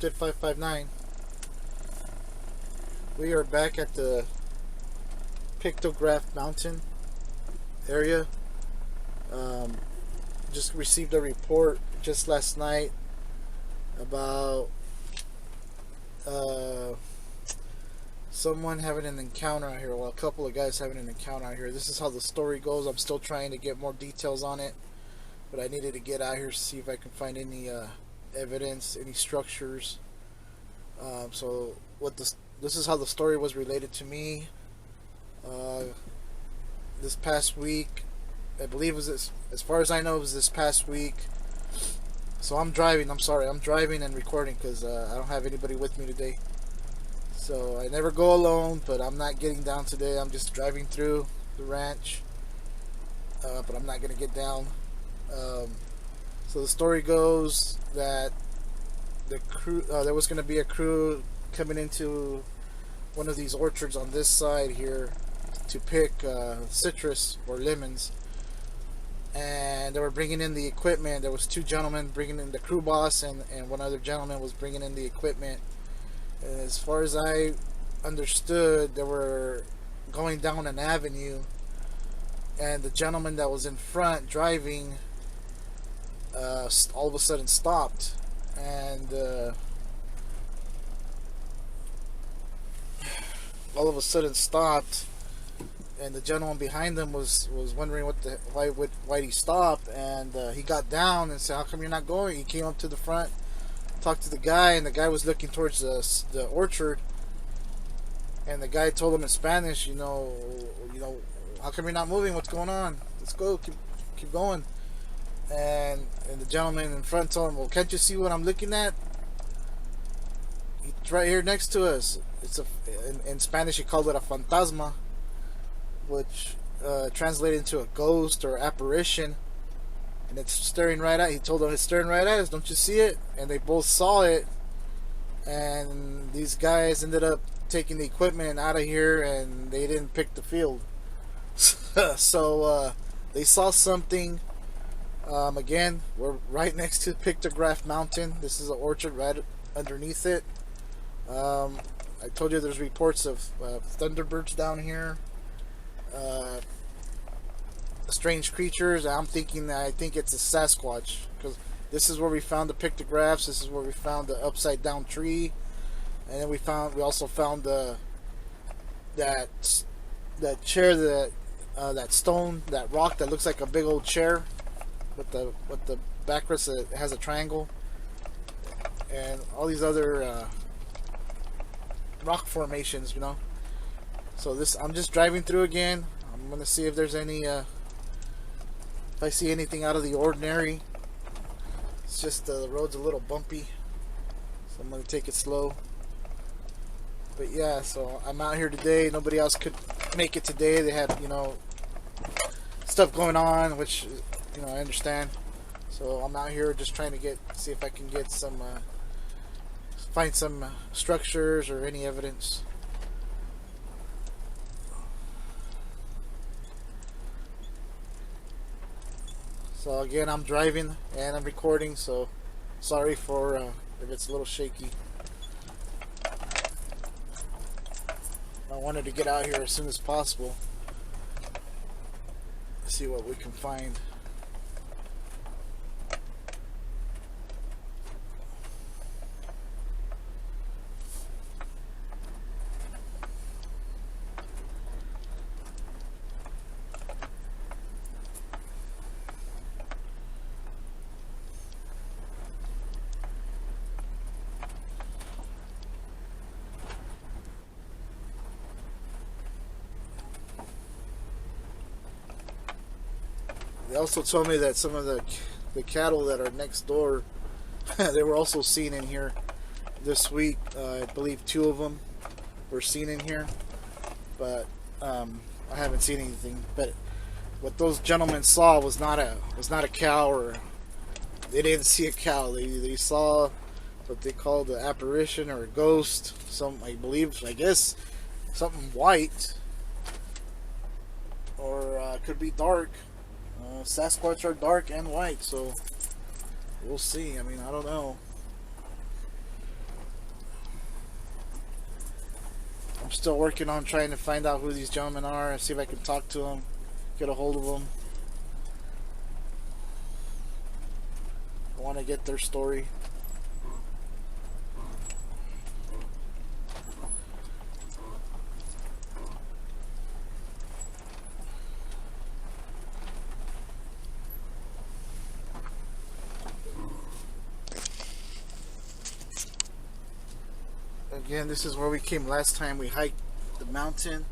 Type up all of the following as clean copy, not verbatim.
Cryptid 559. We are back at the Pictograph Mountain area. Um, just received a report just last night about someone having an encounter out here. Well, a couple of guys having an encounter out here. This is how the story goes. I'm still trying to get more details on it, but I needed to get out here to see if I can find any evidence, any structures. So what this is how the story was related to me. This past week, I believe it was this. As far as I know, it was this past week. So I'm driving. I'm sorry. I'm driving and recording because I don't have anybody with me today. So I never go alone, but I'm not getting down today. I'm just driving through the ranch, but I'm not going to get down. So the story goes that the crew, there was going to be a crew coming into one of these orchards on this side here to pick citrus or lemons, and they were bringing in the equipment. There was two gentlemen bringing in, the crew boss and one other gentleman was bringing in the equipment. And as far as I understood, they were going down an avenue, and the gentleman that was in front driving all of a sudden stopped, and and the gentleman behind them was wondering why he stopped, and he got down and said, "How come you're not going?" He came up to the front, talked to the guy, and the guy was looking towards the orchard, and the guy told him in Spanish, you know, how come you're not moving? What's going on? Let's go, keep going. And the gentleman in front told him, "Well, can't you see what I'm looking at? It's right here next to us." It's in Spanish he called it a fantasma, which translated into a ghost or apparition, and it's staring right at. He told them, "It's staring right at us. Don't you see it?" And they both saw it, and these guys ended up taking the equipment out of here, and they didn't pick the field. So they saw something. Again, we're right next to Pictograph Mountain. This is an orchard right underneath it. I told you there's reports of thunderbirds down here, strange creatures. I think it's a Sasquatch, because this is where we found the pictographs. This is where we found the upside down tree, and then we also found that chair, that stone, that rock that looks like a big old chair with the backrest that has a triangle, and all these other rock formations, So I'm just driving through again. I'm gonna see if there's any if I see anything out of the ordinary. It's just the road's a little bumpy, so I'm gonna take it slow. But yeah, so I'm out here today. Nobody else could make it today. They had stuff going on, which I understand. So I'm out here just trying to see if I can get find some structures or any evidence. So again, I'm driving and I'm recording, so sorry for if it's a little shaky. I wanted to get out here as soon as possible, see what we can find. They also told me that some of the cattle that are next door, they were also seen in here this week. I believe 2 of them were seen in here, but I haven't seen anything. But what those gentlemen saw was not a cow, or they didn't see a cow. They saw what they called an apparition or a ghost. I guess something white, or could be dark. Sasquatch are dark and white, so we'll see. I mean, I don't know. I'm still working on trying to find out who these gentlemen are and see if I can talk to them, get a hold of them. I want to get their story. Again, this is where we came last time. We hiked the mountain.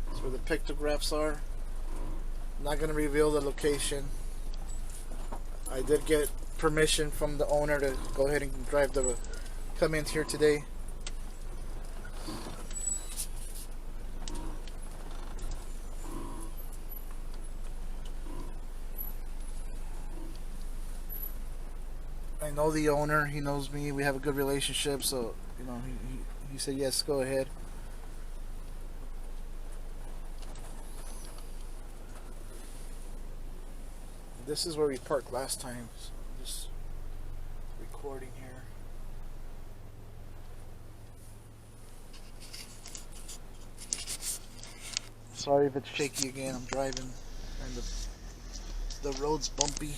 That's where the pictographs are. I'm not going to reveal the location. I did get permission from the owner to go ahead and come in here today. I know the owner. He knows me. We have a good relationship, so you know he said yes, go ahead. This is where we parked last time. So I'm just recording here. Sorry if it's shaky again. I'm driving and the road's bumpy.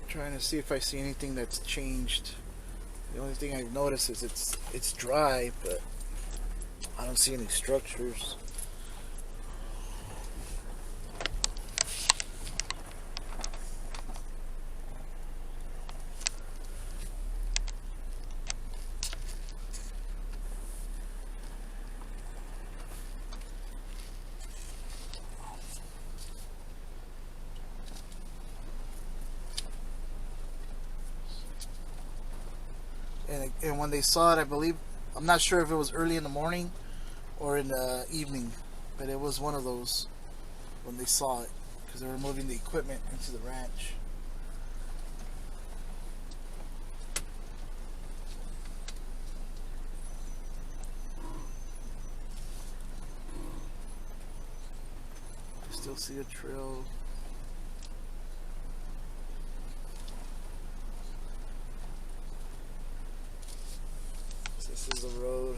Trying to see if I see anything that's changed. The only thing I've noticed is it's dry, but I don't see any structures. And when they saw it, I believe, I'm not sure if it was early in the morning or in the evening, but it was one of those when they saw it, because they were moving the equipment into the ranch. Still see a trail. This is the road.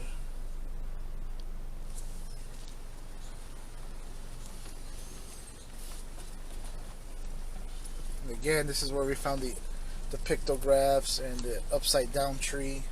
And again, this is where we found the pictographs and the upside down tree.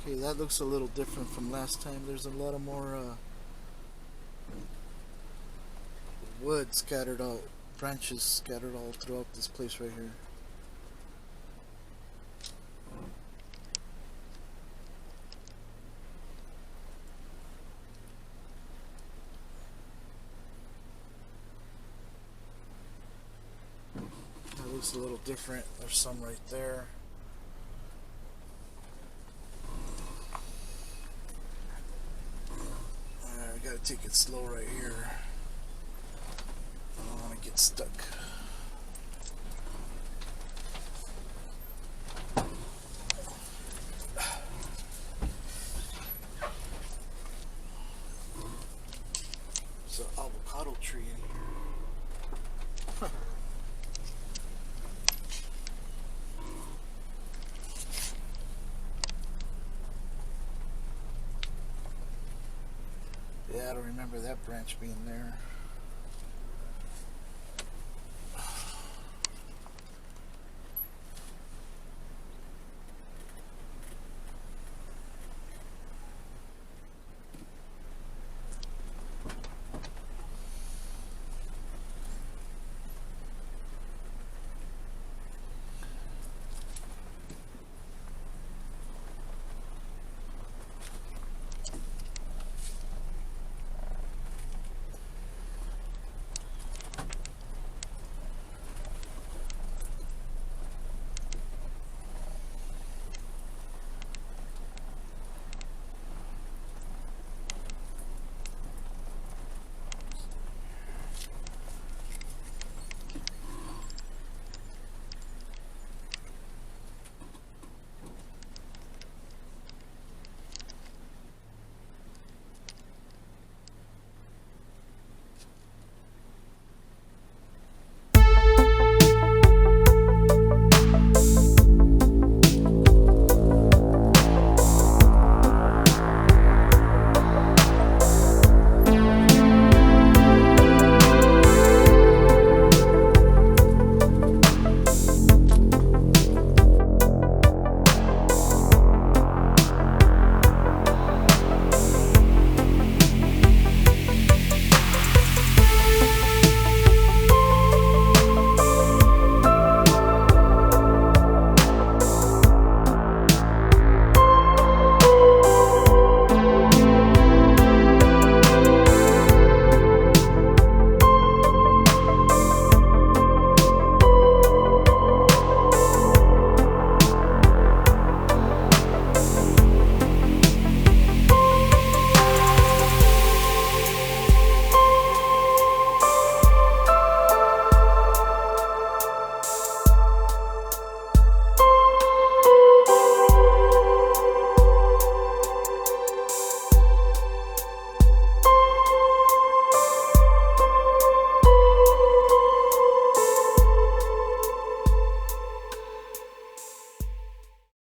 Okay, that looks a little different from last time. There's a lot of more wood scattered out, branches scattered all throughout this place right here. Looks a little different. There's some right there. Alright, we gotta take it slow right here. I don't want to get stuck. There's an avocado tree in here. Huh. Yeah, I don't remember that branch being there.